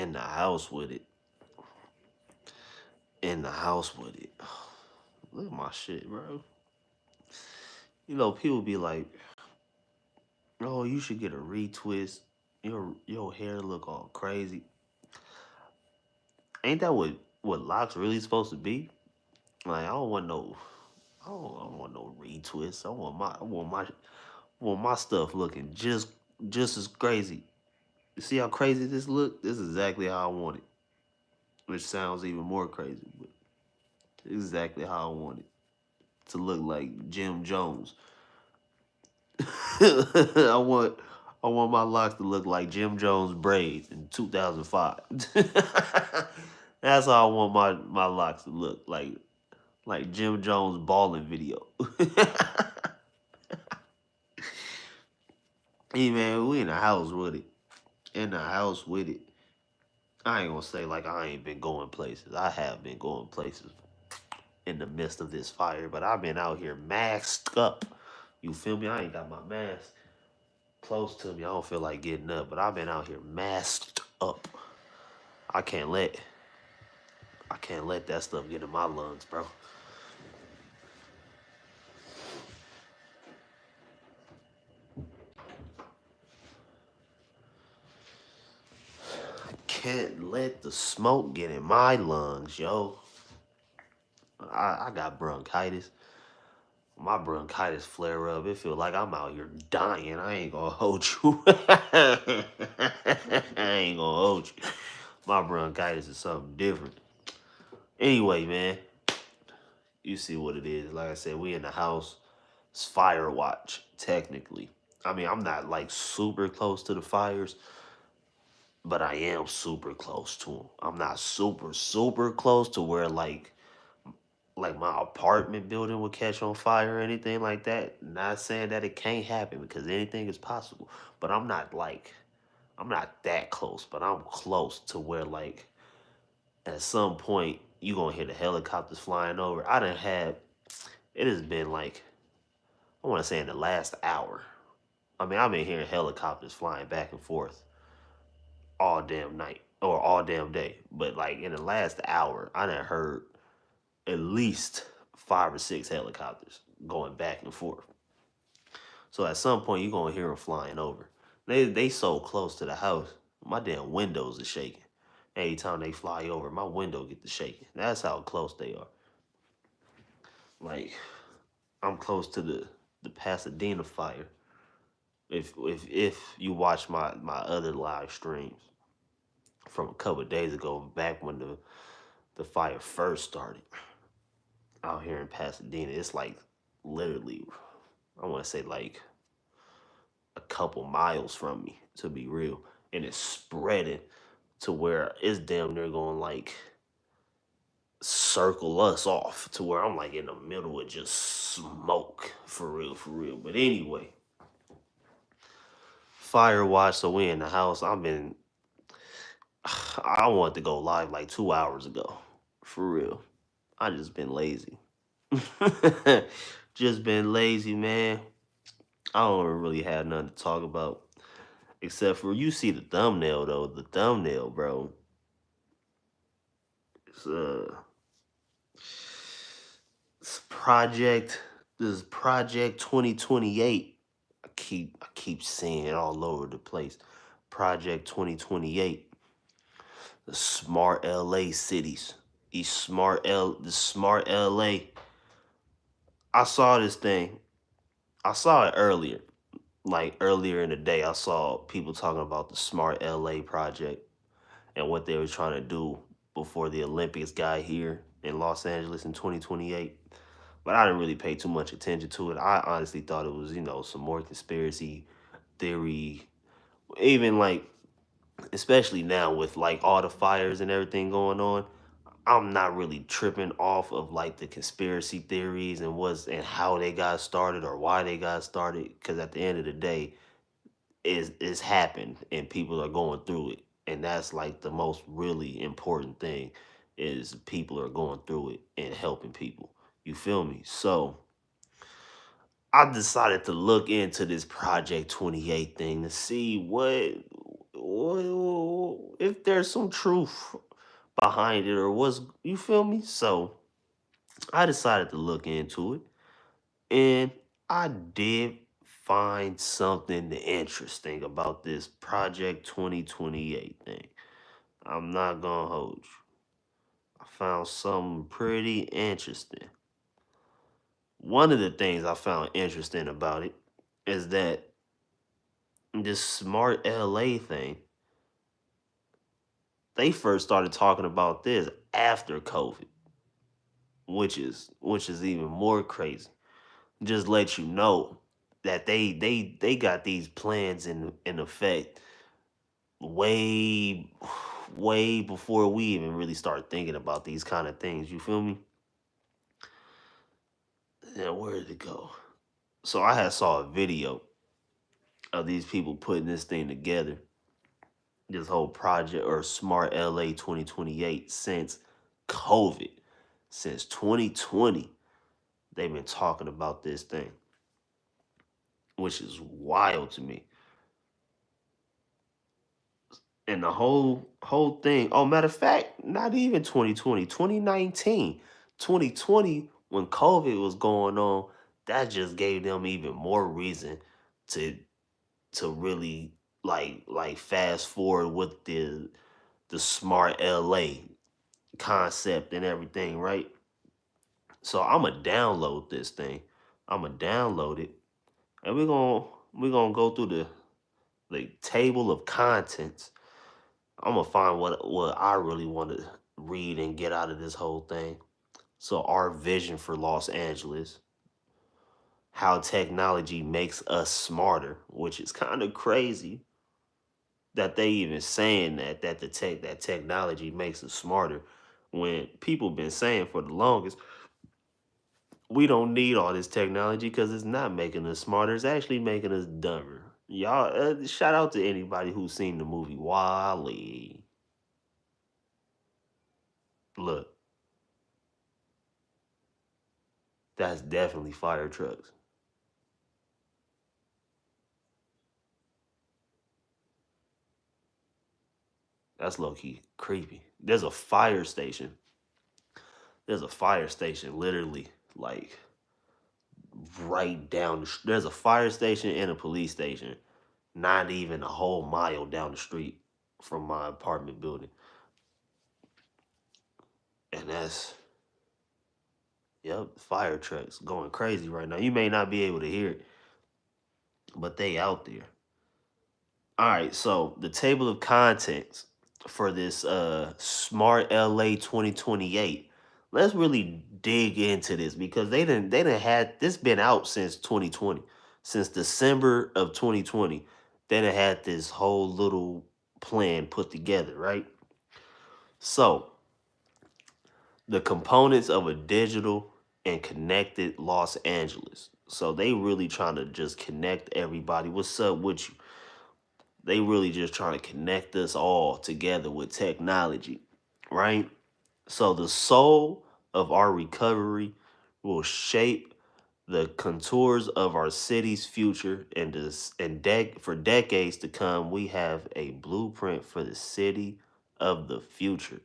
in the house with it. In the house with it. Look at my shit, bro. People be like, "Oh, you should get a retwist. Your hair look all crazy." Ain't that what locks really supposed to be? Like, I don't want no retwist. I want my stuff looking just as crazy. You see how crazy this look? This is exactly how I want it. Which sounds even more crazy, but exactly how I want it to look like Jim Jones. I want I want my locks to look like Jim Jones braids in 2005. That's how I want my locks to look like Jim Jones balling video. Hey man, we in the house with it. In the house with it. I ain't gonna say like I ain't been going places. I have been going places in the midst of this fire, but I've been out here masked up. You feel me? I ain't got my mask close to me. I don't feel like getting up, but I've been out here masked up. I can't let I can't let that stuff get in my lungs, bro. Can't let the smoke get in my lungs, yo. I got bronchitis. My bronchitis flare up. It feel like I'm out here dying. I ain't gonna hold you. I ain't gonna hold you. My bronchitis is something different. Anyway, man, you see what it is. Like I said, we in the house. It's fire watch, technically. I mean, I'm not like super close to the fires, but I am super close to them. I'm not super close to where like my apartment building would catch on fire or anything like that. Not saying that it can't happen because anything is possible, but I'm not that close, but I'm close to where like at some point you gonna hear the helicopters flying over. I done had it has been like I want to say in the last hour. I mean, I've been hearing helicopters flying back and forth all damn night or all damn day. But like in the last hour, I done heard at least 5 or 6 helicopters going back and forth. So at some point, you're gonna hear them flying over. They so close to the house, my damn windows are shaking. Anytime they fly over, my window get to shaking. That's how close they are. Like I'm close to the Pasadena fire. If you watch my other live streams from a couple of days ago, back when the fire first started out here in Pasadena, it's like literally, I want to say like a couple miles from me, to be real, and it's spreading to where it's damn near going like circle us off to where I'm like in the middle of just smoke for real, for real. But anyway, fire watch. So we in the house. I wanted to go live like 2 hours ago, for real. I just been lazy. Just been lazy, man. I don't really have nothing to talk about except for you see the thumbnail though. The thumbnail, bro. It's it's project. This is Project 2028. I keep seeing it all over the place. Project 2028. The smart LA cities. The smart LA. I saw this thing. I saw it earlier. Like earlier in the day, I saw people talking about the smart LA project and what they were trying to do before the Olympics got here in Los Angeles in 2028. But I didn't really pay too much attention to it. I honestly thought it was, some more conspiracy theory. Even like, especially now with like all the fires and everything going on, I'm not really tripping off of like the conspiracy theories and how they got started or why they got started. Because at the end of the day, is happened and people are going through it, and that's like the most really important thing is people are going through it and helping people. You feel me? So I decided to look into this Project 28 thing to see if there's some truth behind it or what's, you feel me? So I decided to look into it, and I did find something interesting about this Project 2028 thing. I'm not gonna hold you. I found something pretty interesting. One of the things I found interesting about it is that this smart LA thing, they first started talking about this after COVID, which is even more crazy. Just let you know that they got these plans in effect way way before we even really start thinking about these kind of things. You feel me? Yeah, where did it go? So I had saw a video of these people putting this thing together, this whole project or Smart LA 2028 since COVID, since 2020. They've been talking about this thing, which is wild to me. And the whole thing, oh, matter of fact, not even 2020, 2019, 2020, when COVID was going on, that just gave them even more reason to really fast forward with the smart LA concept and everything, right? So I'ma download this thing. I'ma download it, and we're gonna go through the table of contents. I'm gonna find what I really want to read and get out of this whole thing. So our vision for Los Angeles, how technology makes us smarter, which is kind of crazy that they even saying that that technology makes us smarter when people been saying for the longest we don't need all this technology because it's not making us smarter, it's actually making us dumber. Y'all, shout out to anybody who's seen the movie Wally. Look, that's definitely fire trucks. That's low key creepy. There's a fire station literally like right down there's a fire station and a police station not even a whole mile down the street from my apartment building. And that's, yep, fire trucks going crazy right now. You may not be able to hear it, but they out there. All right, so the table of contents for this Smart LA 2028. Let's really dig into this because they didn't had this been out since 2020. Since December of 2020. They done had this whole little plan put together, right? So the components of a digital and connected Los Angeles. So they really trying to just connect everybody. What's up with you? They really just trying to connect us all together with technology, right? So the soul of our recovery will shape the contours of our city's future, and for decades to come, we have a blueprint for the city of the future.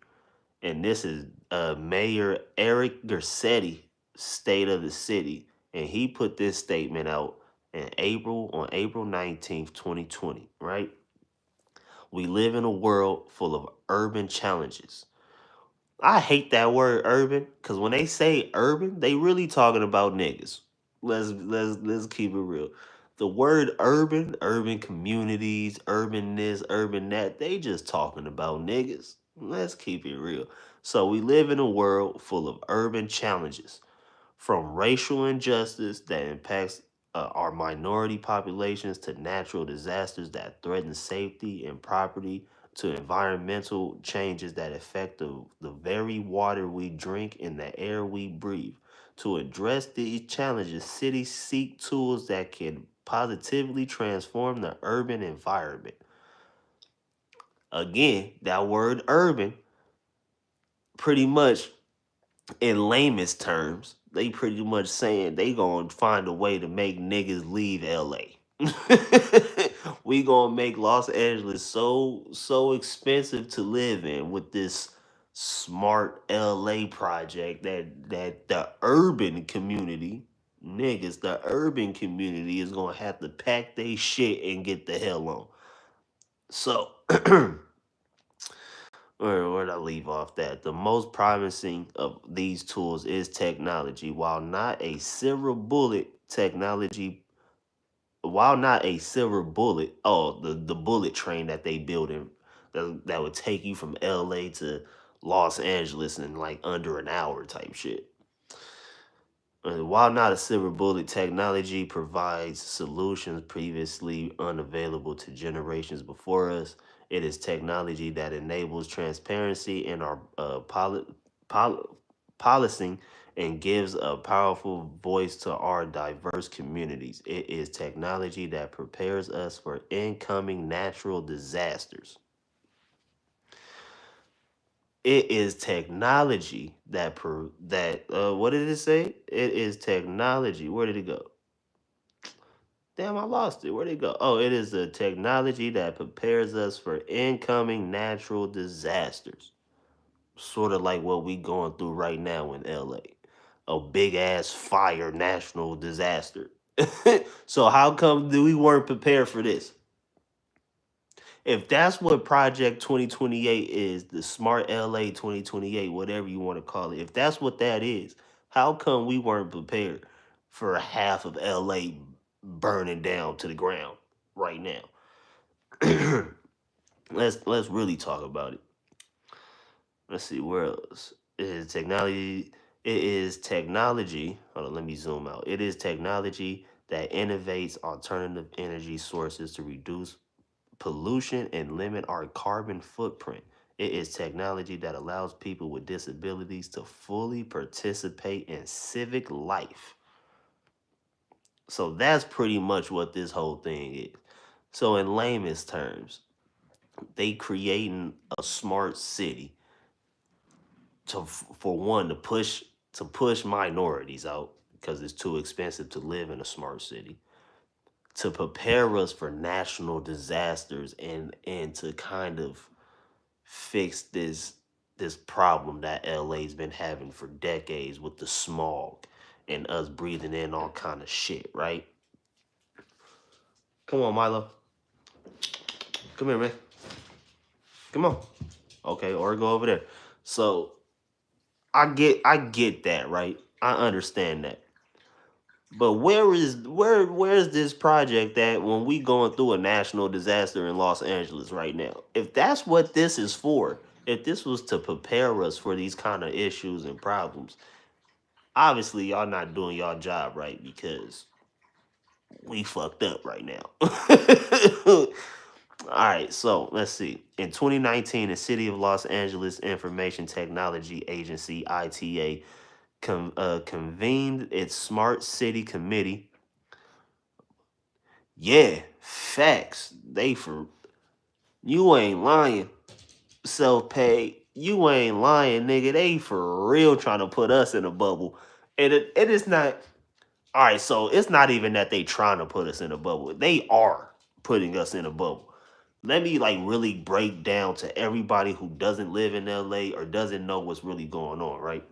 And this is Mayor Eric Garcetti, State of the City, and he put this statement out in April 19th, 2020. Right? We live in a world full of urban challenges. I hate that word urban because when they say urban, they really talking about niggas. Let's keep it real. The word urban, urban communities, urban this, urban that, they just talking about niggas. Let's keep it real. So we live in a world full of urban challenges, from racial injustice that impacts our minority populations to natural disasters that threaten safety and property to environmental changes that affect the very water we drink and the air we breathe. To address these challenges, cities seek tools that can positively transform the urban environment. Again, that word urban pretty much in layman's terms, they pretty much saying they gonna find a way to make niggas leave LA. We gonna make Los Angeles so expensive to live in with this smart LA project that the urban community, niggas, the urban community is gonna have to pack their shit and get the hell on. So where'd I leave off that? The most promising of these tools is technology. While not a silver bullet, oh, the bullet train that they built in that would take you from LA to Los Angeles in like under an hour type shit. While not a silver bullet, technology provides solutions previously unavailable to generations before us. It is technology that enables transparency in our policing and gives a powerful voice to our diverse communities. It is technology that prepares us for incoming natural disasters. It is technology what did it say? It is technology. Where did it go? Damn, I lost it. Where'd it go? Oh, it is the technology that prepares us for incoming natural disasters. Sort of like what we going through right now in LA. A big ass fire national disaster. So how come we weren't prepared for this? If that's what Project 2028 is, the Smart LA 2028, whatever you want to call it, if that's what that is, how come we weren't prepared for half of LA burning down to the ground right now? let's really talk about it. Let's see where else. It is technology. It is technology. Hold on, let me zoom out. It is technology that innovates alternative energy sources to reduce pollution and limit our carbon footprint. It is technology that allows people with disabilities to fully participate in civic life. So that's pretty much what this whole thing is. So in layman's terms, they creating a smart city for one to push minorities out because it's too expensive to live in a smart city, to prepare us for national disasters and to kind of fix this problem that LA's been having for decades with the smog and us breathing in all kind of shit, right? Come on, Milo. Come here, man. Come on. Okay, or go over there. So I get that, right? I understand that. But where's this project at when we going through a national disaster in Los Angeles right now? If that's what this is for, if this was to prepare us for these kind of issues and problems, obviously y'all not doing y'all job right because we fucked up right now. All right, so let's see. In 2019, the City of Los Angeles Information Technology Agency (ITA) convened its Smart City Committee. Yeah, facts. You ain't lying. Self-paid. You ain't lying, nigga. They for real trying to put us in a bubble. And it is not. All right, so it's not even that they trying to put us in a bubble. They are putting us in a bubble. Let me like really break down to everybody who doesn't live in LA or doesn't know what's really going on, right?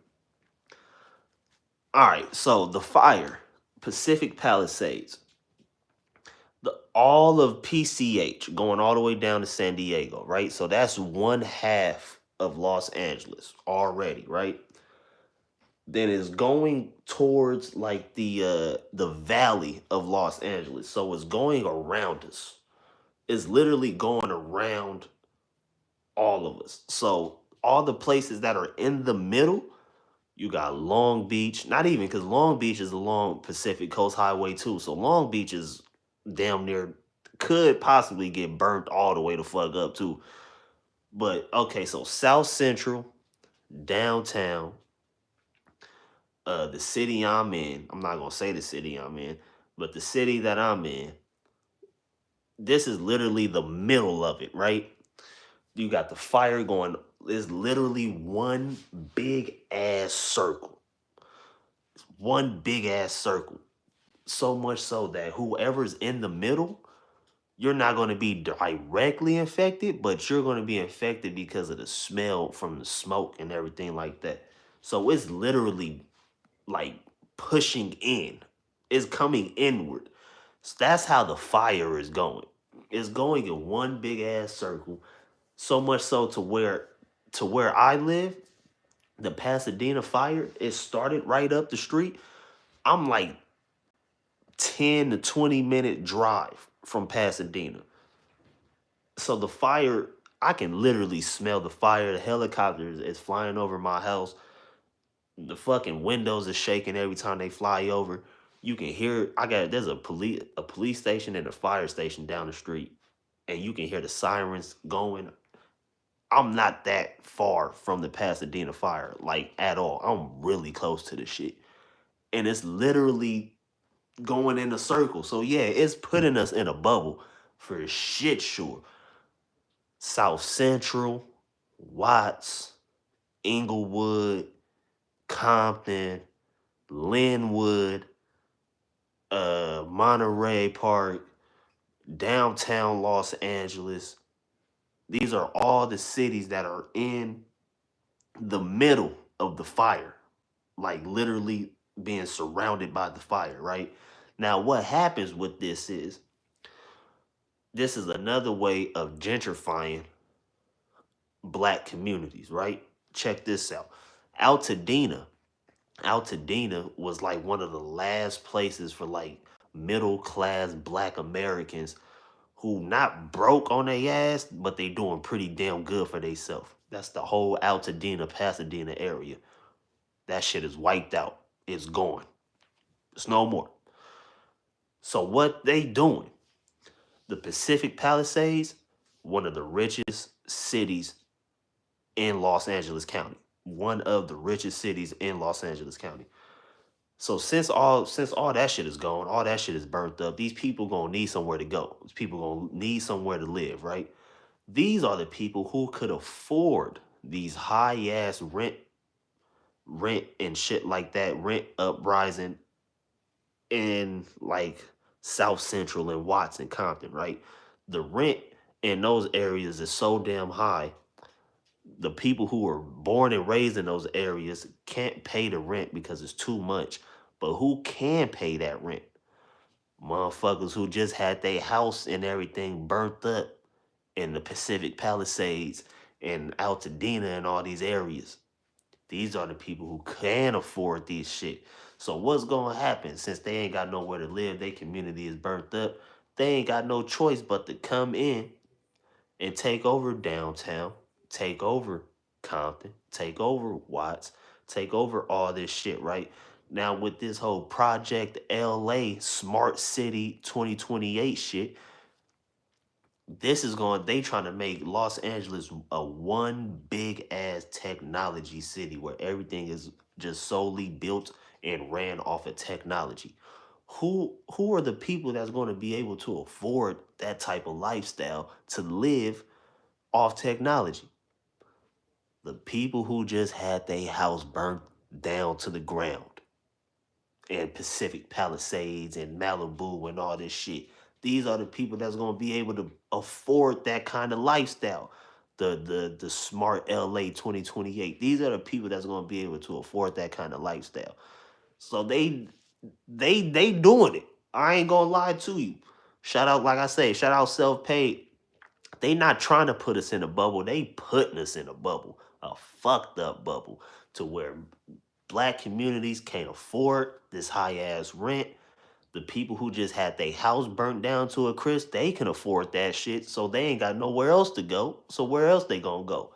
All right, so the fire, Pacific Palisades, all of PCH going all the way down to San Diego, right? So that's one half of Los Angeles already, right? Then it's going towards like the valley of Los Angeles. So it's going around us. It's literally going around all of us. So all the places that are in the middle, you got Long Beach, not even because Long Beach is along Pacific Coast Highway too. So Long Beach is damn near could possibly get burnt all the way the fuck up too. But okay, so South Central, downtown, the city I'm in. I'm not gonna say the city I'm in, but the city that I'm in. This is literally the middle of it, right? You got the fire going. It's literally one big ass circle. One big ass circle. So much so that whoever's in the middle, you're not going to be directly infected, but you're going to be infected because of the smell from the smoke and everything like that. So it's literally like pushing in, it's coming inward. So that's how the fire is going. It's going in one big ass circle, so much so to where I live, the Pasadena fire, it started right up the street. I'm like 10 to 20 minute drive from Pasadena. So the fire, I can literally smell the fire. The helicopter is flying over my house. The fucking windows are shaking every time they fly over. You can hear, there's a police station and a fire station down the street, and you can hear the sirens going. I'm not that far from the Pasadena fire, like at all. I'm really close to the shit. And it's literally going in a circle. So yeah, it's putting us in a bubble for shit sure. South Central, Watts, Inglewood, Compton, Linwood, Monterey Park, downtown Los Angeles. These are all the cities that are in the middle of the fire, like literally being surrounded by the fire, right? Now, what happens with this is another way of gentrifying black communities, right? Check this out. Altadena, Altadena was like one of the last places for like middle class black Americans who not broke on their ass, but they doing pretty damn good for themselves. That's the whole Altadena, Pasadena area. That shit is wiped out. It's gone. It's no more. So what they doing? The Pacific Palisades, one of the richest cities in Los Angeles County. One of the richest cities in Los Angeles County. So since all that shit is gone, all that shit is burnt up, these people gonna need somewhere to go. These people gonna need somewhere to live, right? These are the people who could afford these high ass rent and shit like that, rent uprising in like South Central and Watts and Compton, right? The rent in those areas is so damn high. The people who were born and raised in those areas can't pay the rent because it's too much. But who can pay that rent? Motherfuckers who just had their house and everything burnt up in the Pacific Palisades and Altadena and all these areas. These are the people who can afford these shit. So what's gonna happen since they ain't got nowhere to live? Their community is burnt up. They ain't got no choice but to come in and take over downtown, take over Compton, take over Watts, take over all this shit, right? Now with this whole Project LA Smart City 2028 shit, they trying to make Los Angeles a one big ass technology city where everything is just solely built and ran off of technology. Who are the people that's going to be able to afford that type of lifestyle to live off technology? The people who just had their house burnt down to the ground and Pacific Palisades and Malibu and all this shit. These are the people that's gonna be able to afford that kind of lifestyle. The smart LA 2028. These are the people that's gonna be able to afford that kind of lifestyle. So they doing it. I ain't gonna lie to you. Shout out, like I say, shout out self-paid. They not trying to put us in a bubble. They putting us in a bubble, a fucked up bubble, to where black communities can't afford this high ass rent. The people who just had their house burnt down to a crisp, they can afford that shit, so they ain't got nowhere else to go. So where else they gonna go?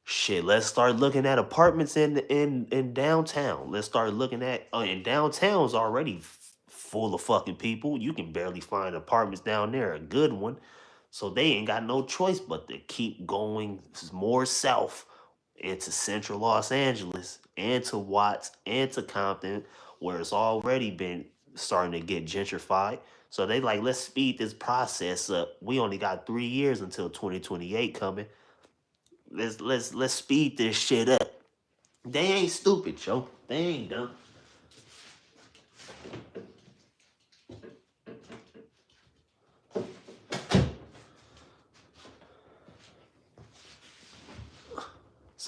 Shit, let's start looking at apartments in downtown. Let's start looking at and downtown's already full of fucking people. You can barely find apartments down there, a good one. So they ain't got no choice but to keep going more south into central Los Angeles and to Watts and to Compton, where it's already been starting to get gentrified. So they like, let's speed this process up. We only got 3 years until 2028 coming. Let's speed this shit up. They ain't stupid, yo. They ain't dumb.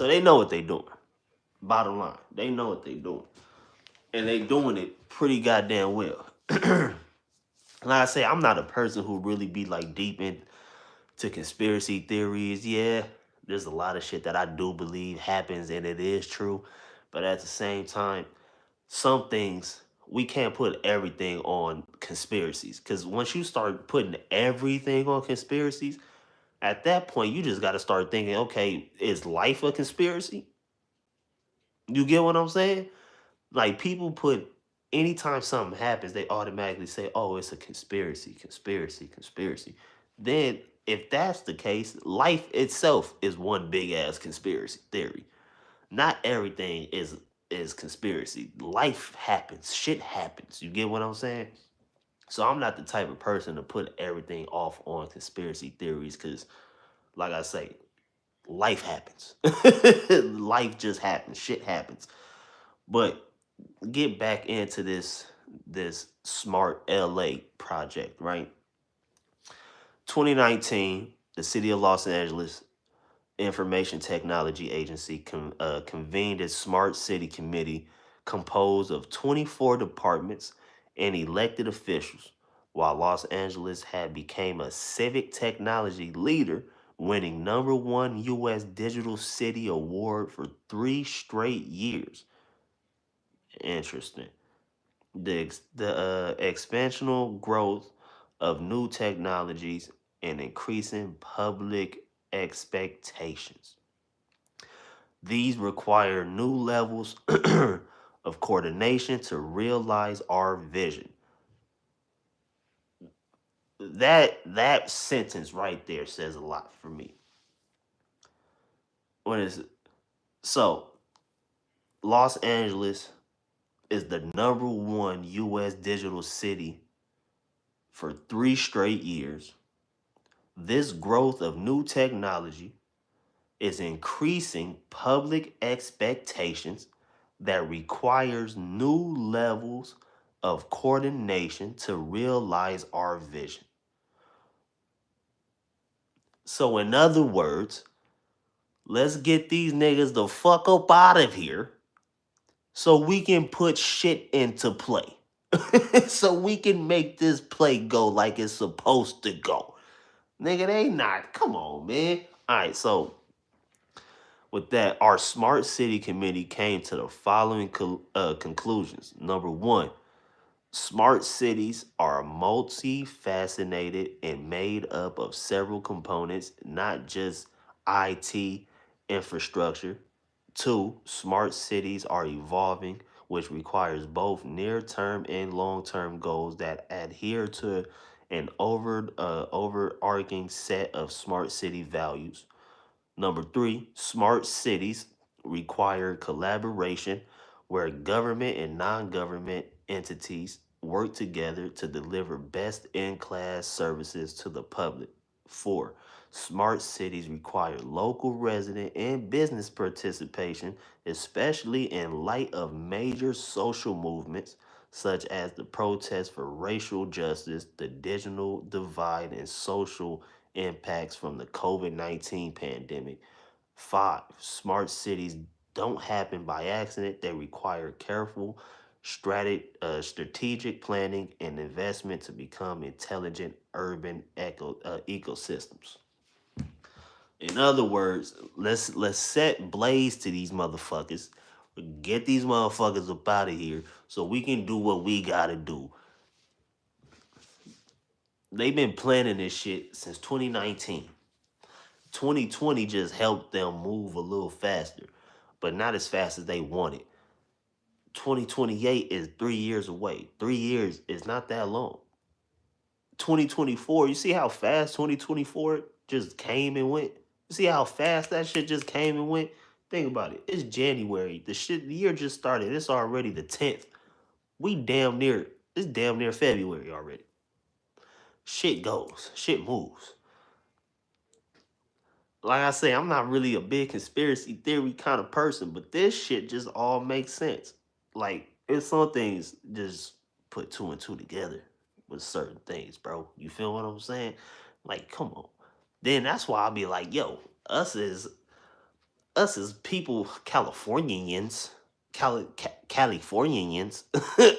So they know what they doing. Bottom line, they know what they doing. And they doing it pretty goddamn well. Like I say, I'm not a person who really be like deep into conspiracy theories. Yeah, there's a lot of shit that I do believe happens and it is true. But at the same time, some things we can't put everything on conspiracies. Because once you start putting everything on conspiracies, at that point you just got to start thinking, okay, is life a conspiracy? You get what I'm saying? Like people put anytime something happens, they automatically say, "Oh, it's a conspiracy, conspiracy, conspiracy." Then, if that's the case, life itself is one big ass conspiracy theory. Not everything is conspiracy. Life happens, shit happens. You get what I'm saying? So I'm not the type of person to put everything off on conspiracy theories because, like I say, life happens. Life just happens. Shit happens. But get back into this smart LA project, right? 2019, the city of Los Angeles Information Technology Agency convened its smart city committee composed of 24 departments and elected officials, while Los Angeles had became a civic technology leader, winning number one US Digital City Award for 3 straight years. Interesting. The expansional growth of new technologies and increasing public expectations. These require new levels of coordination to realize our vision. That sentence right there says a lot for me. What is it? So, Los Angeles is the number one US digital city for 3 straight years. This growth of new technology is increasing public expectations that requires new levels of coordination to realize our vision. So, in other words, let's get these niggas the fuck up out of here so we can put shit into play. So we can make this play go like it's supposed to go. Nigga, they not. Come on, man. All right, so with that, our Smart City Committee came to the following conclusions. Number one, smart cities are multifaceted and made up of several components, not just IT infrastructure. Two, smart cities are evolving, which requires both near term and long term goals that adhere to an overarching set of smart city values. Number three, smart cities require collaboration where government and non government entities work together to deliver best in class services to the public. Four, smart cities require local resident and business participation, especially in light of major social movements such as the protests for racial justice, the digital divide, and social impacts from the COVID-19 pandemic. Five, smart cities don't happen by accident. They require careful, strategic planning and investment to become intelligent urban ecosystems. In other words, let's set blaze to these motherfuckers. Get these motherfuckers up out of here so we can do what we gotta do. They've been planning this shit since 2019. 2020 just helped them move a little faster, but not as fast as they wanted. 2028 is 3 years away. 3 years is not that long. 2024, you see how fast 2024 just came and went? You see how fast that shit just came and went? Think about it. It's January. The year just started. It's already the 10th. It's damn near February already. Shit goes. Shit moves. Like I say, I'm not really a big conspiracy theory kind of person, but this shit just all makes sense. Like, it's some things just put two and two together with certain things, bro. You feel what I'm saying? Like, come on. Then that's why I'll be like, yo, us as us as people, Californians, Californians,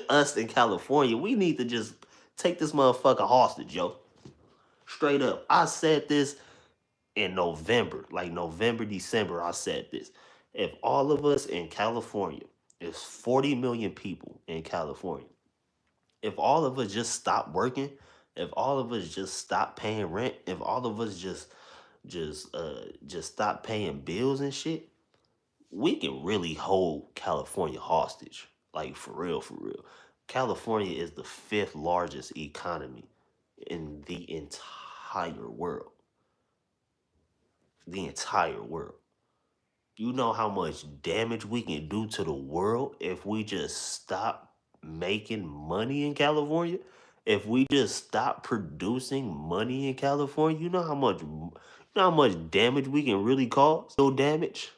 us in California, we need to just take this motherfucker hostage, yo. Straight up. I said this in November, like November, December, I said this. If all of us in California, there's 40 million people in California. If all of us just stop working, if all of us just stop paying rent, if all of us just stop paying bills and shit, we can really hold California hostage. Like for real, for real. California is the fifth largest economy in the entire world. The entire world. You know how much damage we can do to the world if we just stop making money in California? If we just stop producing money in California, you know how much damage we can really cause? Real damage?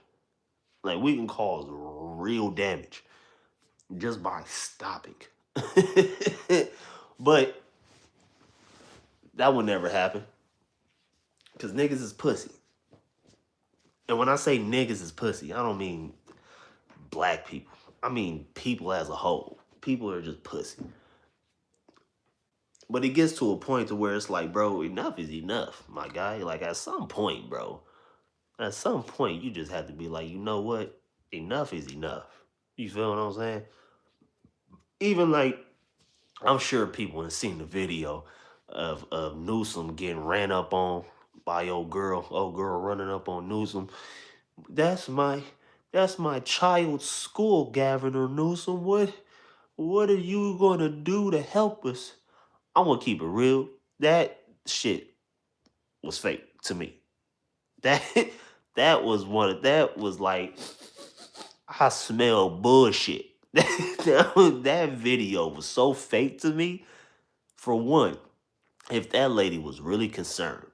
Like we can cause real damage just by stopping. But that would never happen because niggas is pussy. And when I say niggas is pussy, I don't mean black people. I mean people as a whole. People are just pussy. But it gets to a point to where it's like, bro, enough is enough, my guy. Like at some point, bro, at some point you just have to be like, you know what? Enough is enough. You feel what I'm saying? Even like I'm sure people have seen the video of Newsom getting ran up on by old girl running up on Newsom. That's my that's my child's school, Governor Newsom. What are you gonna do to help us? I'm gonna keep it real. That shit was fake to me. That that was like I smell bullshit. That video was so fake to me. For one, if that lady was really concerned,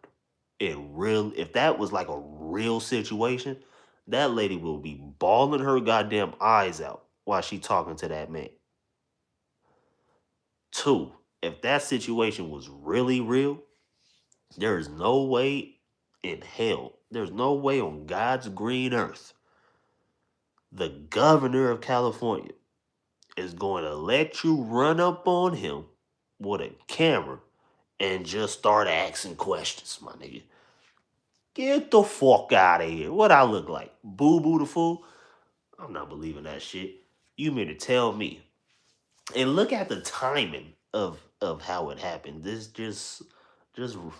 if that was like a real situation, that lady will be bawling her goddamn eyes out while she talking to that man. Two, if that situation was really real, there is no way in hell, there's no way on God's green earth, the governor of California is going to let you run up on him with a camera and just start asking questions, my nigga. Get the fuck out of here. What I look like? Boo Boo the fool? I'm not believing that shit. You mean to tell me? And look at the timing of how it happened. This just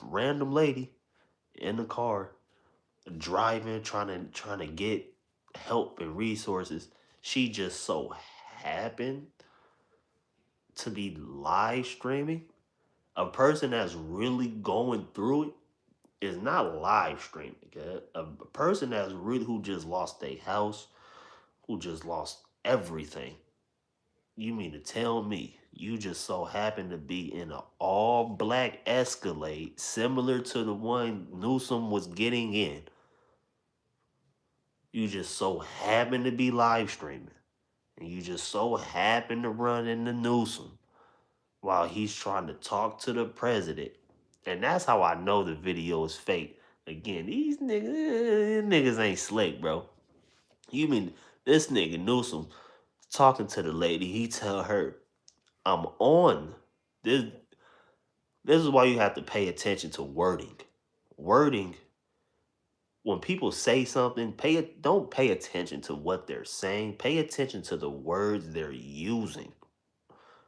random lady in the car driving, trying to get help and resources. She just so happened to be live streaming. A person that's really going through it is not live streaming. Okay? A person that's really who just lost their house, who just lost everything. You mean to tell me you just so happen to be in an all black Escalade similar to the one Newsom was getting in? You just so happen to be live streaming. And you just so happen to run into Newsom while he's trying to talk to the president. And that's how I know the video is fake. Again, these niggas ain't slick, bro. You mean this nigga Newsom talking to the lady, he tell her, I'm on. This this is why you have to pay attention to wording. Wording, when people say something, don't pay attention to what they're saying. Pay attention to the words they're using.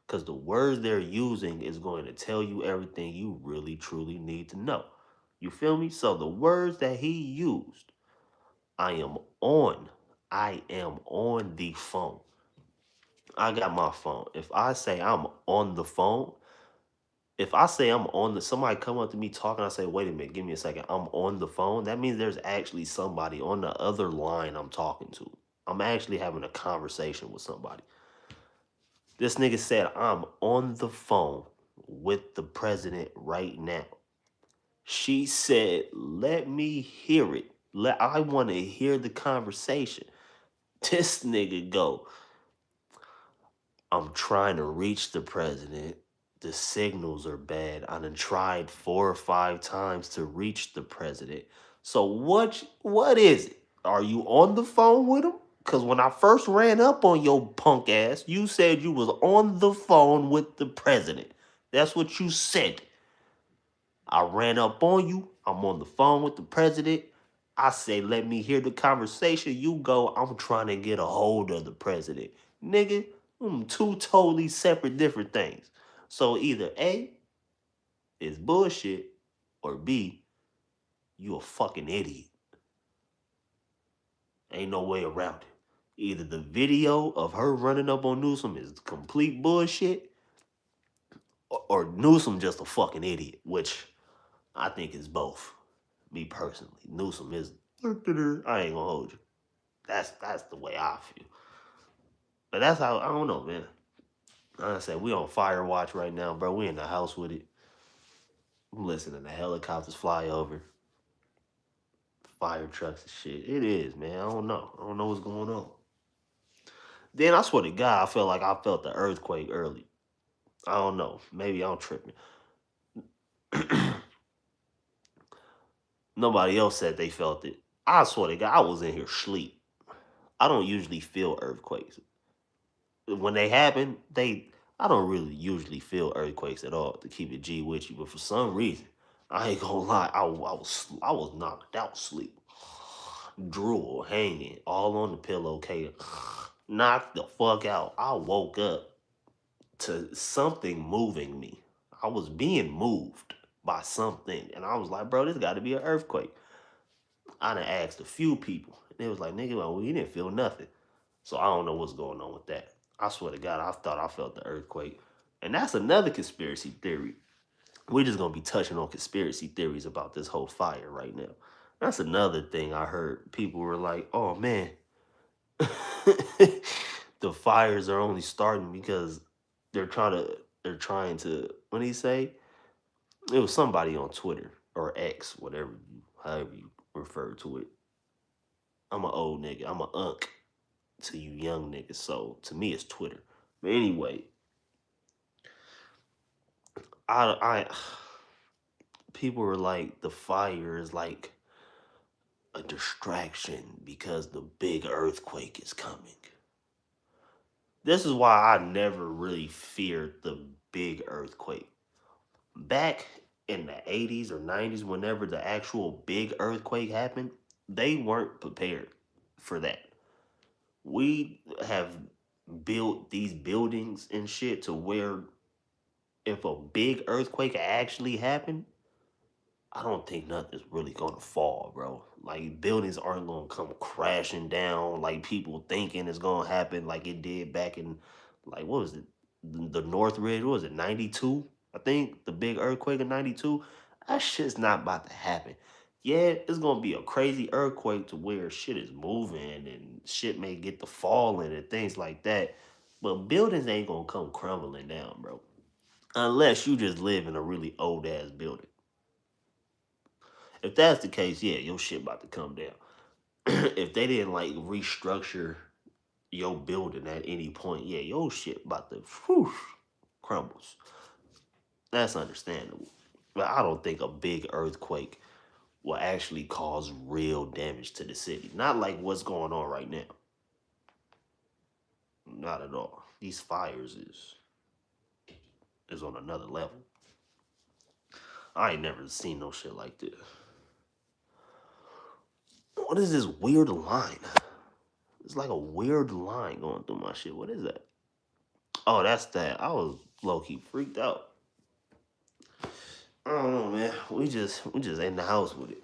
Because the words they're using is going to tell you everything you really truly need to know. You feel me? So the words that he used, I am on. I am on the phone. I got my phone. If I say I'm on the phone, if I say I'm on the somebody come up to me talking, I say, wait a minute, give me a second. I'm on the phone. That means there's actually somebody on the other line I'm talking to. I'm actually having a conversation with somebody. This nigga said, I'm on the phone with the president right now. She said, let me hear it. I want to hear the conversation. This nigga go, I'm trying to reach the president. The signals are bad. I done tried 4 or 5 times to reach the president. So what is it? Are you on the phone with him? Because when I first ran up on your punk ass, you said you was on the phone with the president. That's what you said. I ran up on you. I'm on the phone with the president. I say, let me hear the conversation. You go, I'm trying to get a hold of the president. Nigga, two totally separate, different things. So either A, is bullshit, or B, you a fucking idiot. Ain't no way around it. Either the video of her running up on Newsom is complete bullshit, or Newsom just a fucking idiot, which I think is both. Me personally, Newsom is. I ain't gonna hold you. That's the way I feel. But that's how I don't know, man. Like I said, we on fire watch right now, bro. We in the house with it. I'm listening to helicopters fly over, fire trucks and shit. It is, man. I don't know. I don't know what's going on. Then I swear to God, I felt like I felt the earthquake early. I don't know. Maybe I'm tripping. Nobody else said they felt it. I swear to God, I was in here sleep. I don't usually feel earthquakes. When they happen, I don't really usually feel earthquakes at all, to keep it G with you. But for some reason, I ain't gonna lie, I was knocked out sleep. Drool hanging all on the pillowcase. Knocked the fuck out. I woke up to something moving me. I was being moved by something. And I was like, bro, this got to be an earthquake. I done asked a few people. And they was like, nigga, well, we didn't feel nothing. So I don't know what's going on with that. I swear to God, I thought I felt the earthquake. And that's another conspiracy theory. We're just going to be touching on conspiracy theories about this whole fire right now. That's another thing I heard. People were like, oh, man, the fires are only starting because they're trying to, what did he say? It was somebody on Twitter or X, however you refer to it. I'm an old nigga. I'm an unk to you young niggas. So to me, it's Twitter. But anyway, I people were like, the fire is like a distraction because the big earthquake is coming. This is why I never really feared the big earthquake. Back in the 80s or 90s, whenever the actual big earthquake happened, they weren't prepared for that. We have built these buildings and shit to where if a big earthquake actually happened, I don't think nothing's really gonna fall, bro. Like buildings aren't gonna come crashing down like people thinking it's gonna happen like it did back in, like, what was it? The Northridge, what was it, 92? I think the big earthquake in 92. That shit's not about to happen. Yeah, it's gonna be a crazy earthquake to where shit is moving and shit may get to falling and things like that. But buildings ain't gonna come crumbling down, bro. Unless you just live in a really old ass building. If that's the case, yeah, your shit about to come down. If they didn't like restructure your building at any point, yeah, your shit about to crumbles. That's understandable. But I don't think a big earthquake will actually cause real damage to the city. Not like what's going on right now. Not at all. These fires is on another level. I ain't never seen no shit like this. What is this weird line? It's like a weird line going through my shit. What is that? Oh, that's that. I was low key freaked out. I don't know, man. We just in the house with it.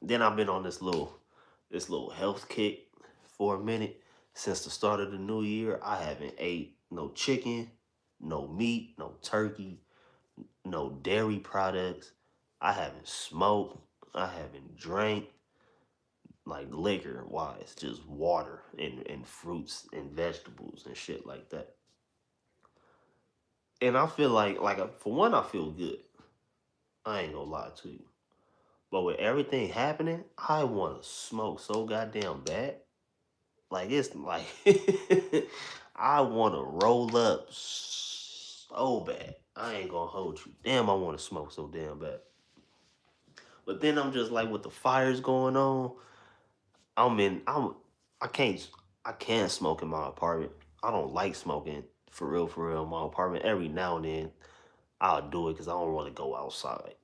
Then I've been on this little health kick for a minute. Since the start of the new year, I haven't ate no chicken, no meat, no turkey, no dairy products. I haven't smoked. I haven't drank like liquor wise, just water and fruits and vegetables and shit like that. And I feel like for one, I feel good. I ain't gonna lie to you. But with everything happening, I want to smoke so goddamn bad. Like it's like I want to roll up so bad. I ain't gonna hold you. Damn, I want to smoke so damn bad. But then I'm just like, with the fires going on, I can't, I can't smoke in my apartment. I don't like smoking for real in my apartment. Every now and then I'll do it because I don't want to go outside.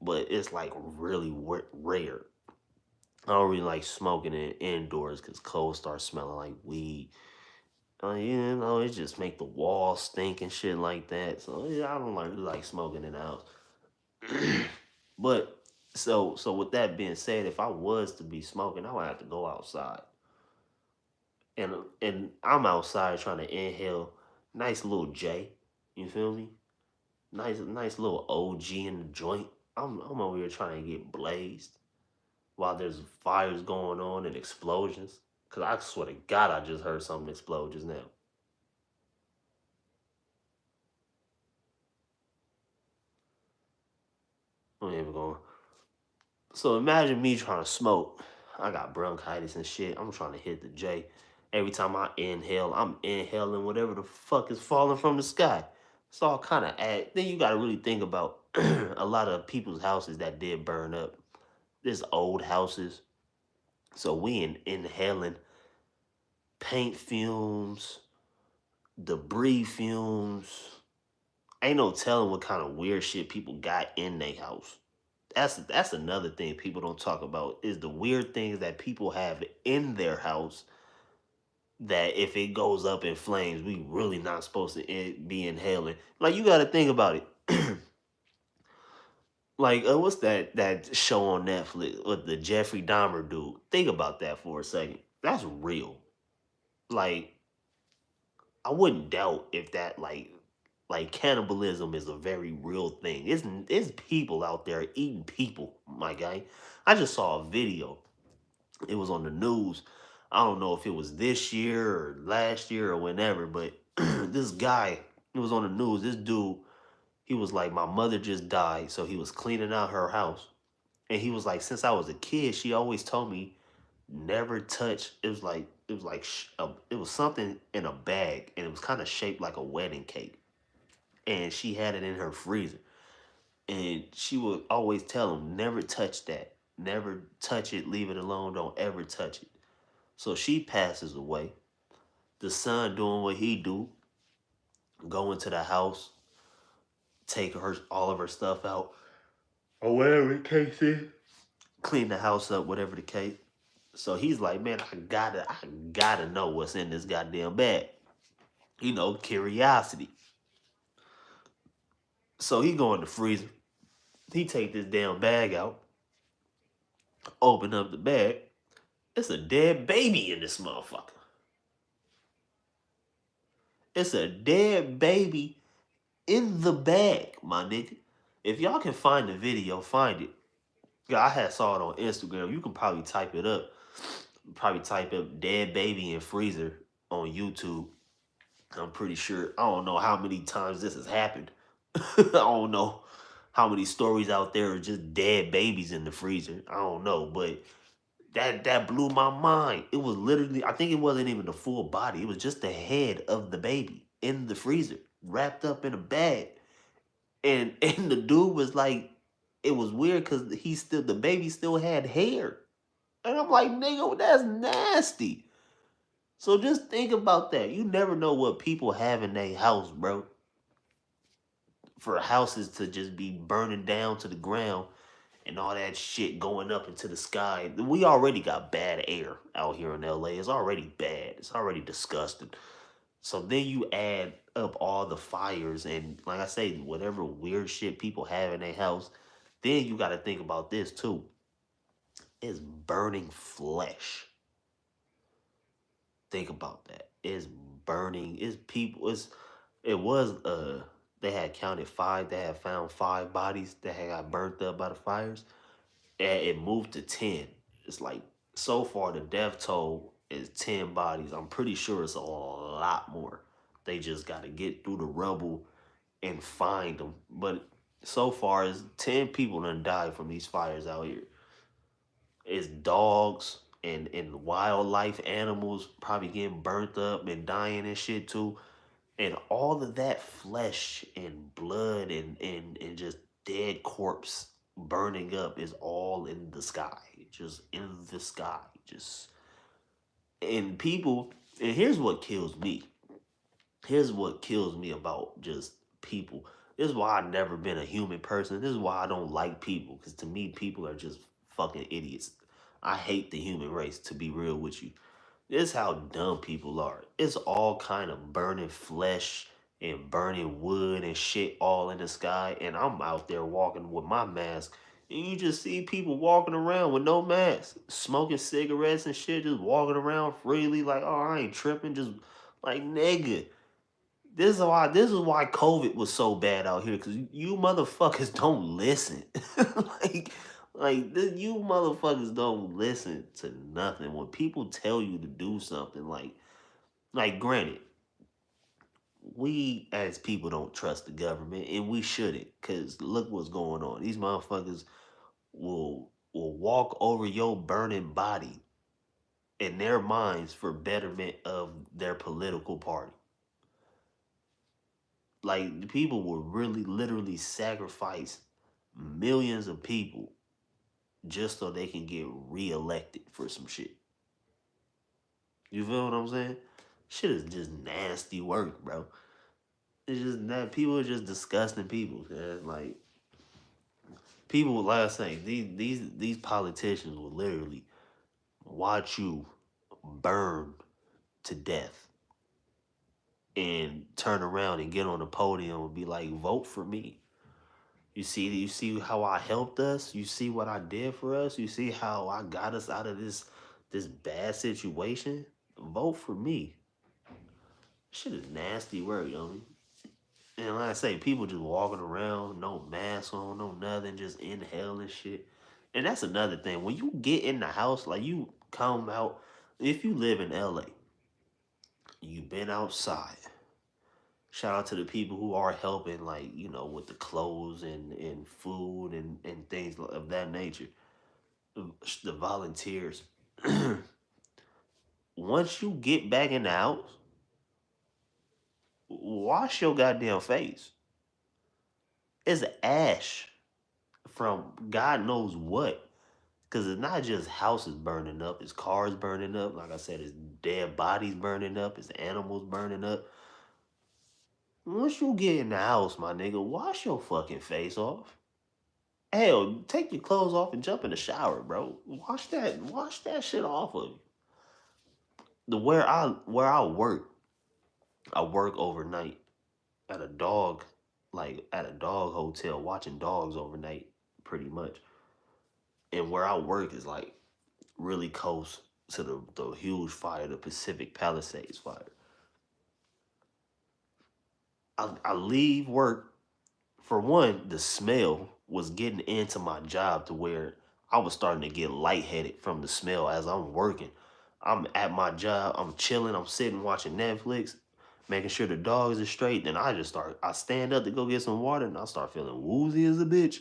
But it's like really rare. I don't really like smoking it indoors because clothes start smelling like weed. You know, it just make the walls stink and shit like that. So yeah, I don't really like smoking in the house. But so with that being said, if I was to be smoking, I would have to go outside. And I'm outside trying to inhale nice little J. You feel me? Nice little OG in the joint. I'm over here trying to get blazed while there's fires going on and explosions. Cause I swear to God, I just heard something explode just now. I'm even going. So imagine me trying to smoke. I got bronchitis and shit. I'm trying to hit the J. Every time I inhale, I'm inhaling whatever the fuck is falling from the sky. It's all kind of act. Then you got to really think about a lot of people's houses that did burn up. There's old houses. So we inhaling paint fumes, debris fumes. Ain't no telling what kind of weird shit people got in their house. That's another thing people don't talk about is the weird things that people have in their house that if it goes up in flames, we really not supposed to be inhaling. Like you got to think about it. Like what's that show on Netflix with the Jeffrey Dahmer dude? Think about that for a second. That's real. Like I wouldn't doubt if that like cannibalism is a very real thing. It's people out there eating people, my guy. I just saw a video. It was on the news. I don't know if it was this year or last year or whenever, but this guy, it was on the news. This dude, he was like, my mother just died, so he was cleaning out her house, and he was like, since I was a kid, she always told me never touch. It was something in a bag, and it was kind of shaped like a wedding cake, and she had it in her freezer, and she would always tell him never touch that, never touch it, leave it alone, don't ever touch it. So she passes away. The son doing what he do, go into the house, take her all of her stuff out, or whatever the case is, clean the house up, whatever the case. So he's like, man, I gotta know what's in this goddamn bag. You know, curiosity. So he go in the freezer. He take this damn bag out, open up the bag. It's a dead baby in this motherfucker. It's a dead baby in the bag, my nigga. If y'all can find the video, find it. Yeah, I had saw it on Instagram. You can probably type it up. Probably type up dead baby in freezer on YouTube. I'm pretty sure. I don't know how many times this has happened. I don't know how many stories out there are just dead babies in the freezer. I don't know, but that blew my mind. It was literally, I think it wasn't even the full body. It was just the head of the baby in the freezer, wrapped up in a bag. And and the dude was like, it was weird because the baby still had hair. And I'm like, nigga, that's nasty. So just think about that. You never know what people have in their house, bro. For houses to just be burning down to the ground and all that shit going up into the sky. We already got bad air out here in LA. It's already bad. It's already disgusting. So then you add up all the fires and like I say, whatever weird shit people have in their house, then you got to think about this too. It's burning flesh. Think about that. It's burning. It's people. It was they had counted five. They had found five bodies that had got burnt up by the fires. And it moved to 10. It's like so far the death toll is 10 bodies. I'm pretty sure it's a lot more. They just got to get through the rubble and find them. But so far, it's 10 people done died from these fires out here. It's dogs and wildlife animals probably getting burnt up and dying and shit too. And all of that flesh and blood and just dead corpse burning up is all in the sky. Just in the sky. Just and people, and here's what kills me. Here's what kills me about just people. This is why I've never been a human person. This is why I don't like people. Because to me, people are just fucking idiots. I hate the human race, to be real with you. This is how dumb people are. It's all kind of burning flesh and burning wood and shit all in the sky. And I'm out there walking with my mask. And you just see people walking around with no mask, smoking cigarettes and shit, just walking around freely like, oh, I ain't tripping. Just like, nigga. This is why COVID was so bad out here, because you motherfuckers don't listen. like you motherfuckers don't listen to nothing. When people tell you to do something, granted, we as people don't trust the government, and we shouldn't, because look what's going on. These motherfuckers will walk over your burning body in their minds for betterment of their political party. Like, the people will really literally sacrifice millions of people just so they can get reelected for some shit. You feel what I'm saying? Shit is just nasty work, bro. It's just that people are just disgusting people. Man. Like, people, like I say, these politicians will literally watch you burn to death and turn around and get on the podium and be like, vote for me. You see how I helped us? You see what I did for us? You see how I got us out of this bad situation? Vote for me. Shit is nasty work, yo. And like I say, people just walking around, no mask on, no nothing, just inhaling shit. And that's another thing. When you get in the house, like, you come out, if you live in LA, you've been outside. Shout out to the people who are helping, like, with the clothes and food and things of that nature. The volunteers. Once you get back in the house, wash your goddamn face. It's ash from God knows what. Because it's not just houses burning up, it's cars burning up. Like I said, it's dead bodies burning up, it's animals burning up. Once you get in the house, my nigga, wash your fucking face off. Hell, take your clothes off and jump in the shower, bro. Wash that shit off of you. Where I work, I work overnight at a dog hotel, watching dogs overnight, pretty much. And where I work is like really close to the huge fire, the Pacific Palisades fire. I leave work. For one, the smell was getting into my job to where I was starting to get lightheaded from the smell as I'm working. I'm at my job, I'm chilling, I'm sitting watching Netflix, making sure the dogs are straight. Then I stand up to go get some water, and I start feeling woozy as a bitch.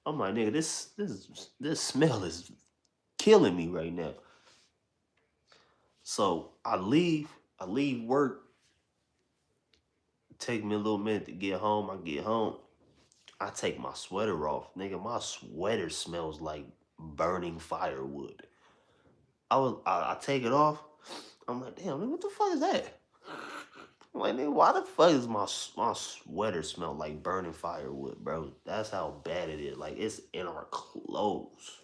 I'm like, nigga, this smell is killing me right now. So I leave work, take me a little minute to get home. I get home, I take my sweater off. Nigga, my sweater smells like burning firewood. I take it off. I'm like, damn, nigga, what the fuck is that? I'm like, nigga, why the fuck is my sweater smell like burning firewood, bro? That's how bad it is. Like, it's in our clothes.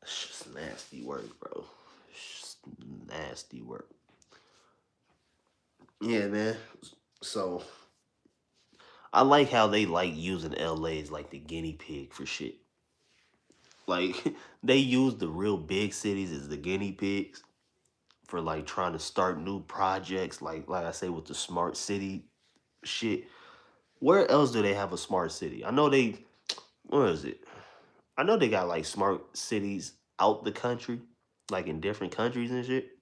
It's just nasty work, bro. It's just nasty work. Yeah, man. So I like how they like using LA as like the guinea pig for shit. Like, they use the real big cities as the guinea pigs for like trying to start new projects, like I say, with the smart city shit. Where else do they have a smart city? I know where is it? I know they got like smart cities out the country, like in different countries and shit.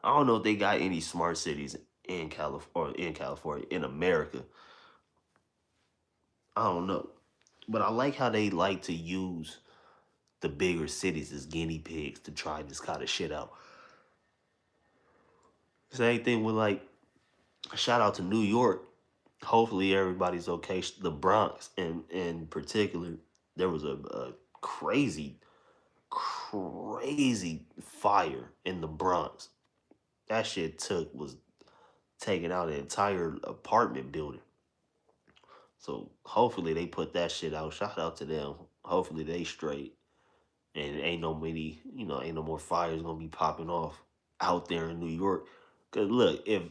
I don't know if they got any smart cities in California, in America. I don't know. But I like how they like to use the bigger cities as guinea pigs to try this kind of shit out. Same thing with, like, shout out to New York. Hopefully everybody's okay. The Bronx in particular, there was a crazy. crazy fire in the Bronx. That shit was taking out an entire apartment building. So hopefully they put that shit out. Shout out to them. Hopefully they straight. And ain't no more fires gonna be popping off out there in New York. Cause look, if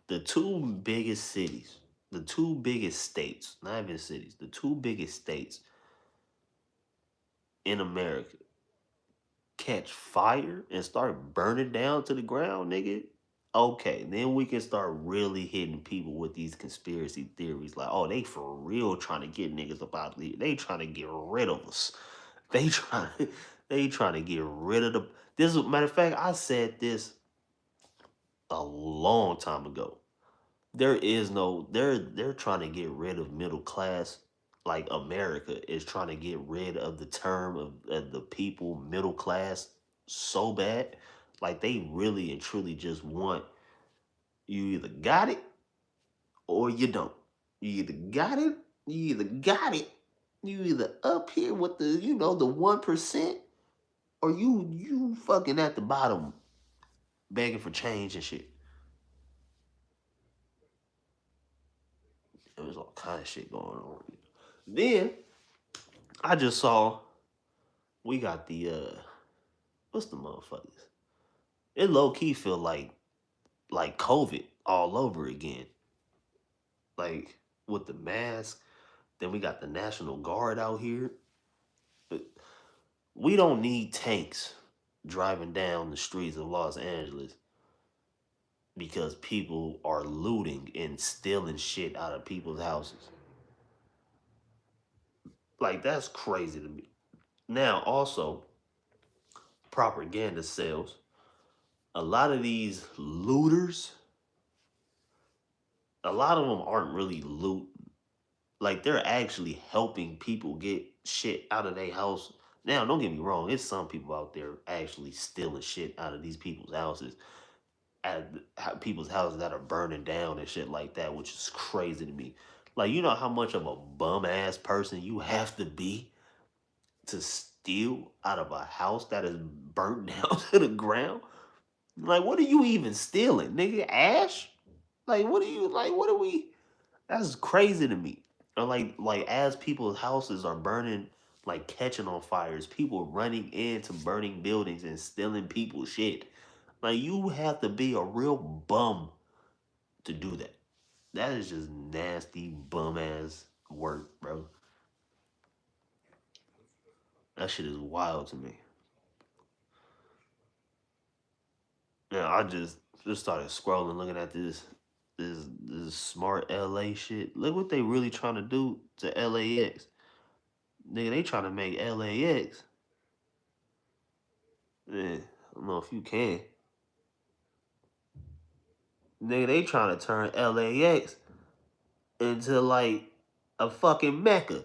the two biggest cities, the two biggest states, not even cities, the two biggest states in America catch fire and start burning down to the ground, nigga. Okay, then we can start really hitting people with these conspiracy theories. Like, oh, they for real trying to get niggas up out of here. They trying to get rid of us. They trying they trying to get rid of the this matter of fact, I said this a long time ago. There is no they're trying to get rid of middle class. Like America is trying to get rid of the term of the people middle class so bad. Like they really and truly just want you either got it or you don't. You either got it, you either got it, you either up here with the 1%, or you fucking at the bottom begging for change and shit. There was all kind of shit going on. Then I just saw we got the what's the motherfuckers? It low key feel like COVID all over again. Like with the mask. Then we got the National Guard out here. But we don't need tanks driving down the streets of Los Angeles because people are looting and stealing shit out of people's houses. Like that's crazy to me. Now, also, propaganda sells. A lot of these looters, a lot of them aren't really looting. Like they're actually helping people get shit out of their house. Now, don't get me wrong, it's some people out there actually stealing shit out of these people's houses, people's houses that are burning down and shit like that, which is crazy to me. Like, you know how much of a bum ass person you have to be to steal out of a house that is burnt down to the ground? Like, what are you even stealing, nigga? Ash? Like, what are you like? What are we? That's crazy to me. Or like as people's houses are burning, like catching on fires, people running into burning buildings and stealing people's shit. Like you have to be a real bum to do that. That is just nasty bum ass work, bro. That shit is wild to me. Yeah, I just started scrolling, looking at this smart LA shit. Look what they really trying to do to LAX. Nigga, they trying to make LAX. Yeah, I don't know if you can. Nigga, they trying to turn LAX into like a fucking mecca.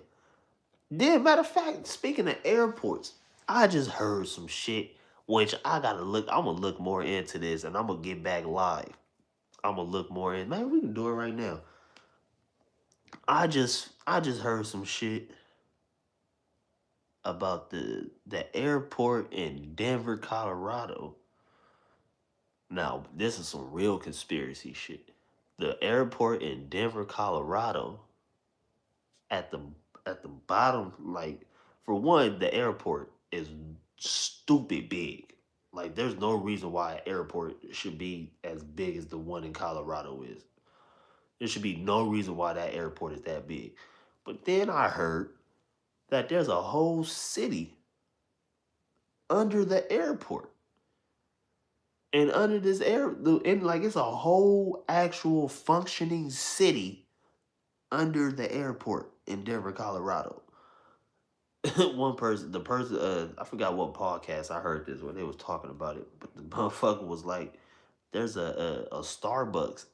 Then, matter of fact, speaking of airports, I just heard some shit which I gotta look. I'm gonna look more into this, and I'm gonna get back live. I'm gonna look more in. Man, we can do it right now. I just heard some shit about the airport in Denver, Colorado. Now, this is some real conspiracy shit. The airport in Denver, Colorado, at the bottom, like for one, the airport is stupid big. Like there's no reason why an airport should be as big as the one in Colorado is. There should be no reason why that airport is that big. But then I heard that there's a whole city under the airport. And under this and like it's a whole actual functioning city under the airport in Denver, Colorado. One person, the person, I forgot what podcast I heard this when they was talking about it, but the motherfucker was like, "There's a Starbucks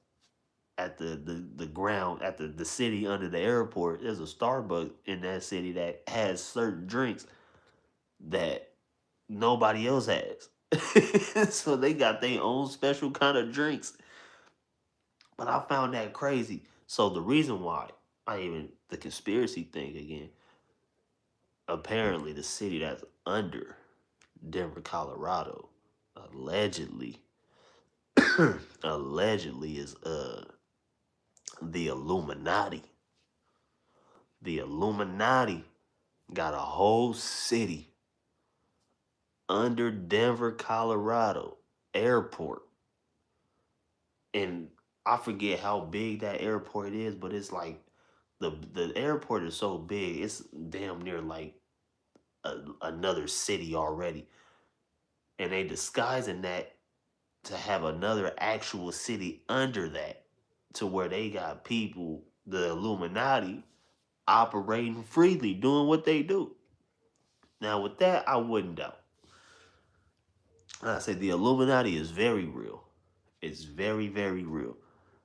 at the ground at the city under the airport. There's a Starbucks in that city that has certain drinks that nobody else has. So they got their own special kind of drinks. But I found that crazy. So the reason why the conspiracy thing again, apparently the city that's under." Denver, Colorado. Allegedly, allegedly is the Illuminati. The Illuminati got a whole city under Denver, Colorado airport. And I forget how big that airport is, but it's like the airport is so big, it's damn near like another city already. And they disguising that to have another actual city under that, to where they got people, the Illuminati, operating freely, doing what they do. Now, with that, I wouldn't doubt. I say the Illuminati is very real. It's very, very real.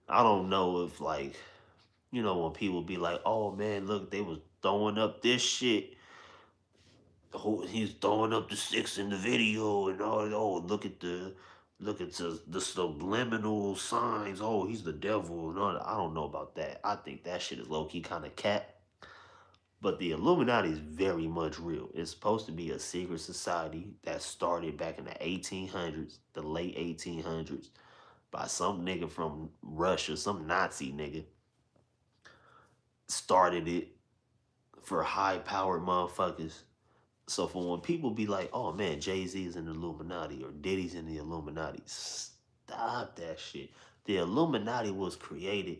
I don't know if, like, when people be like, "Oh man, look, they was throwing up this shit. He's throwing up the six in the video, and oh, look at the subliminal signs. Oh, he's the devil and all that." I don't know about that. I think that shit is low key kind of cat. But the Illuminati is very much real. It's supposed to be a secret society that started back in the 1800s, the late 1800s, by some nigga from Russia, some Nazi nigga started it for high powered motherfuckers. So for when people be like, "Oh man, Jay-Z is in the Illuminati or Diddy's in the Illuminati," stop that shit. The Illuminati was created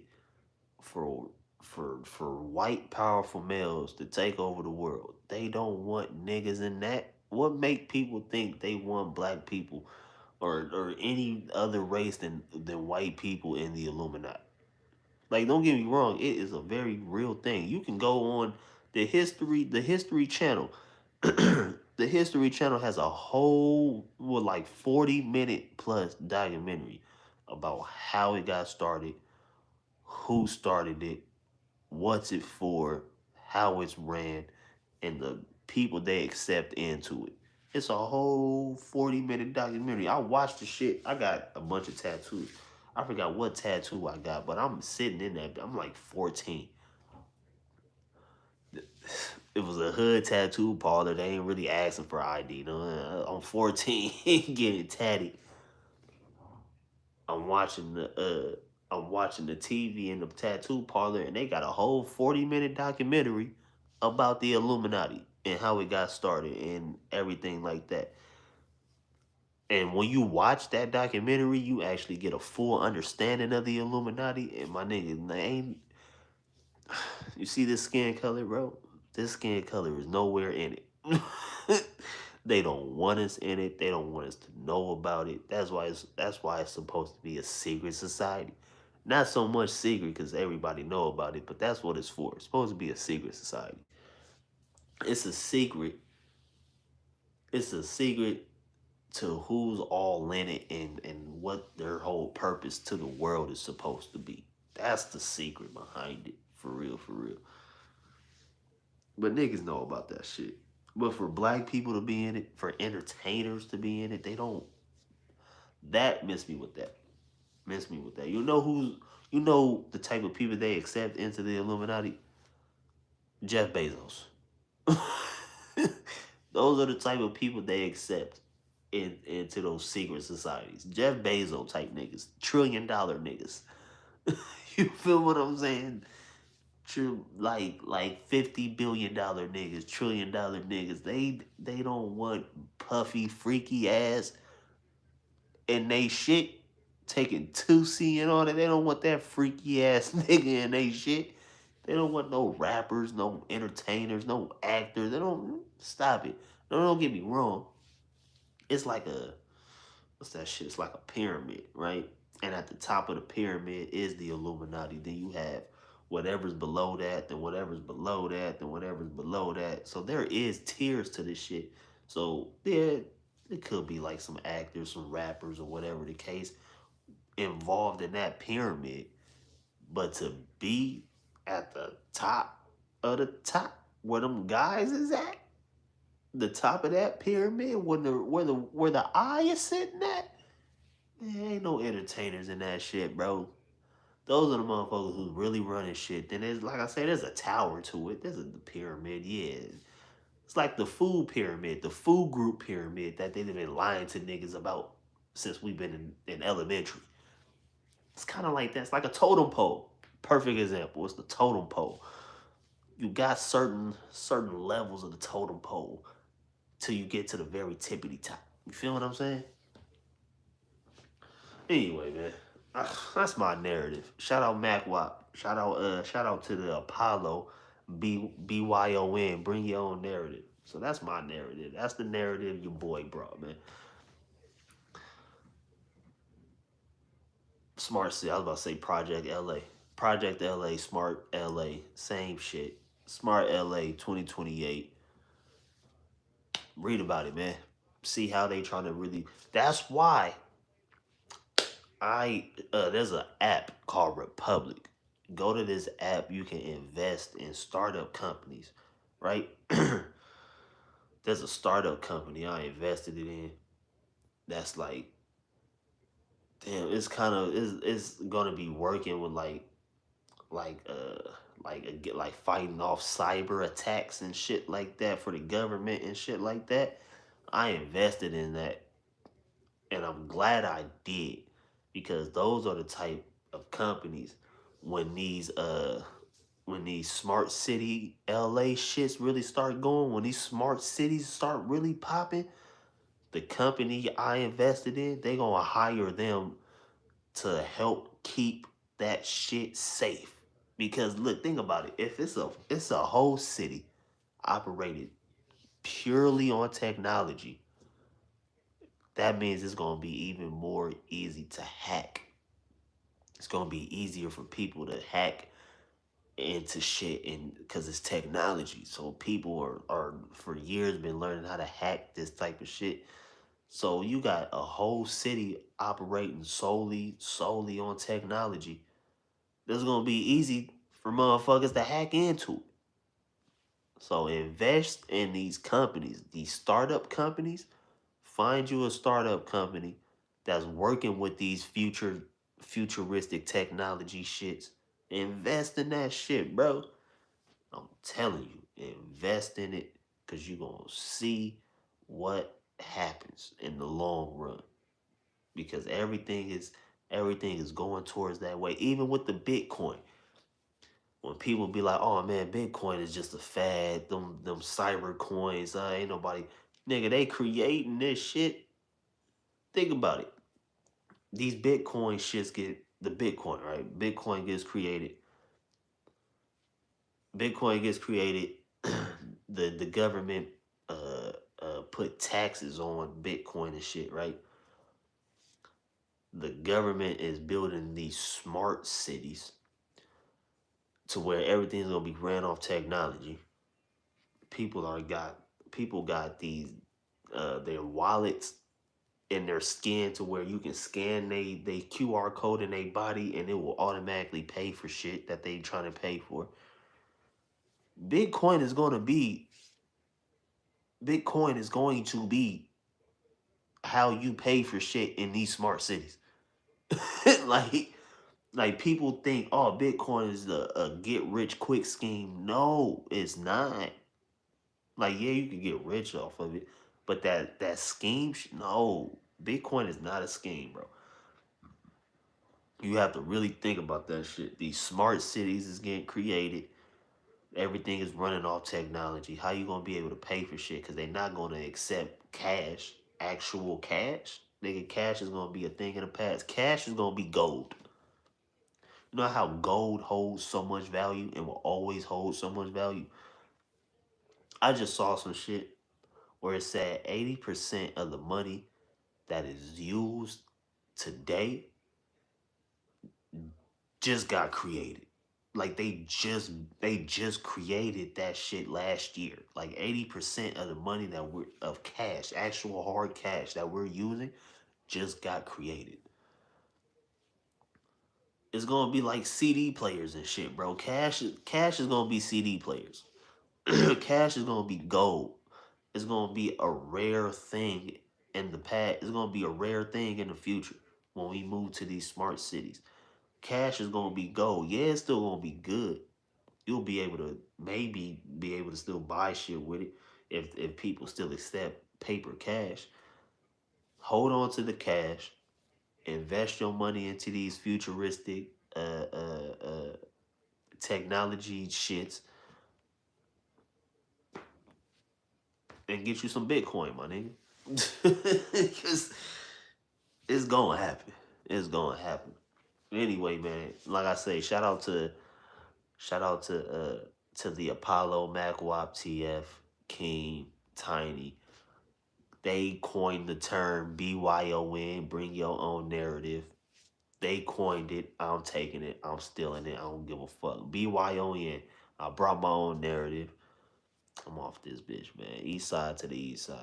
for for white powerful males to take over the world. They don't want niggas in that. What make people think they want black people or any other race than white people in the Illuminati? Like, don't get me wrong, it is a very real thing. You can go on the History Channel. The History Channel has a whole, like 40-minute plus documentary about how it got started, who started it, what's it for, how it's ran, and the people they accept into it. It's a whole 40-minute documentary. I watched the shit. I got a bunch of tattoos. I forgot what tattoo I got, but I'm sitting in that. I'm like 14. It was a hood tattoo parlor. They ain't really asking for ID. You know? I'm 14, getting tatted. I'm watching the TV in the tattoo parlor, and they got a whole 40-minute documentary about the Illuminati and how it got started and everything like that. And when you watch that documentary, you actually get a full understanding of the Illuminati. And my nigga, they ain't. You see this skin color, bro? This skin color is nowhere in it. They don't want us in it. They don't want us to know about it. That's why it's supposed to be a secret society. Not so much secret because everybody know about it, but that's what it's for. It's supposed to be a secret society. It's a secret. It's a secret to who's all in it and what their whole purpose to the world is supposed to be. That's the secret behind it. For real, for real. But niggas know about that shit. But for black people to be in it, for entertainers to be in it, they don't. That miss me with that. Miss me with that. You know the type of people they accept into the Illuminati? Jeff Bezos. Those are the type of people they accept into those secret societies. Jeff Bezos type niggas. $1 trillion niggas. You feel what I'm saying? Like $50 billion niggas, $1 trillion niggas. They don't want puffy, freaky ass and they shit taking 2C and all that. They don't want that freaky ass nigga in they shit. They don't want no rappers, no entertainers, no actors. They don't stop it. No, don't get me wrong. It's like what's that shit? It's like a pyramid, right? And at the top of the pyramid is the Illuminati. Then you have whatever's below that, then whatever's below that, then whatever's below that. So there is tiers to this shit. So there, it could be like some actors, some rappers, or whatever the case involved in that pyramid. But to be at the top of the top, where them guys is at, the top of that pyramid, where the eye is sitting at, there ain't no entertainers in that shit, bro. Those are the motherfuckers who's really running shit. Then there's, like I said, there's a tower to it. There's the pyramid, yeah. It's like the food pyramid, the food group pyramid that they've been lying to niggas about since we've been in elementary. It's kind of like that. It's like a totem pole. Perfect example. It's the totem pole. You got certain levels of the totem pole till you get to the very tippity top. You feel what I'm saying? Anyway, man, that's my narrative. Shout out Mac Wop. Shout out to the Apollo BYON. Bring your own narrative. So that's my narrative. That's the narrative your boy brought, man. Smart City. I was about to say Project LA. Project LA, Smart LA, same shit. Smart LA 2028. Read about it, man. See how they trying to really. That's why there's an app called Republic. Go to this app. You can invest in startup companies, right? There's a startup company I invested it in. That's like, damn. It's kind of it's gonna be working with like like fighting off cyber attacks and shit like that for the government and shit like that. I invested in that, and I'm glad I did, because those are the type of companies when these smart city LA shits really start going, when these smart cities start really popping, the company I invested in, they gonna hire them to help keep that shit safe. Because look, think about it. If it's a whole city operated purely on technology, that means it's gonna be even more easy to hack. It's gonna be easier for people to hack into shit, and because it's technology. So people are for years been learning how to hack this type of shit. So you got a whole city operating solely on technology. This is gonna be easy for motherfuckers to hack into it. So invest in these companies, these startup companies. Find you a startup company that's working with these futuristic technology shits. Invest in that shit, bro. I'm telling you, invest in it, because you're gonna see what happens in the long run. Because everything is going towards that way. Even with the Bitcoin, when people be like, "Oh man, Bitcoin is just a fad. Them cyber coins, ain't nobody, nigga. They creating this shit. Think about it. These Bitcoin shits get the Bitcoin, right? Bitcoin gets created. The government put taxes on Bitcoin and shit, right? The government is building these smart cities to where everything's gonna be ran off technology. People got these their wallets in their skin to where you can scan they QR code in their body, and it will automatically pay for shit that they trying to pay for. Bitcoin is going to be Bitcoin is going to be how you pay for shit in these smart cities. like like people think, oh, Bitcoin is a get rich quick scheme. No, it's not. Like, yeah, you can get rich off of it, but that scheme, no, Bitcoin is not a scheme, bro. You have to really think about that shit. These smart cities is getting created. Everything is running off technology. How you gonna be able to pay for shit? Because they're not gonna accept cash, actual cash. Nigga, cash is gonna be a thing in the past. Cash is gonna be gold. You know how gold holds so much value and will always hold so much value? I just saw some shit where it said 80% of the money that is used today just got created. Like they just created that shit last year. Like 80% of the money that we're of cash, actual hard cash that we're using, just got created. It's gonna be like CD players and shit, bro. Cash is gonna be CD players. Cash is gonna be gold. It's gonna be a rare thing in the past. It's gonna be a rare thing in the future when we move to these smart cities. Cash is gonna be gold. Yeah, it's still gonna be good. You'll be able to maybe be able to still buy shit with it. if people still accept paper cash, hold on to the cash, invest your money into these futuristic technology shits, and get you some Bitcoin, my nigga. Because it's gonna happen. It's gonna happen. Anyway, man, like I say, shout out to the Apollo, MacWap, TF, King, Tiny. They coined the term BYON, bring your own narrative. They coined it. I'm taking it. I'm stealing it. I don't give a fuck. BYON. I brought my own narrative. I'm off this bitch, man. East side to the east side.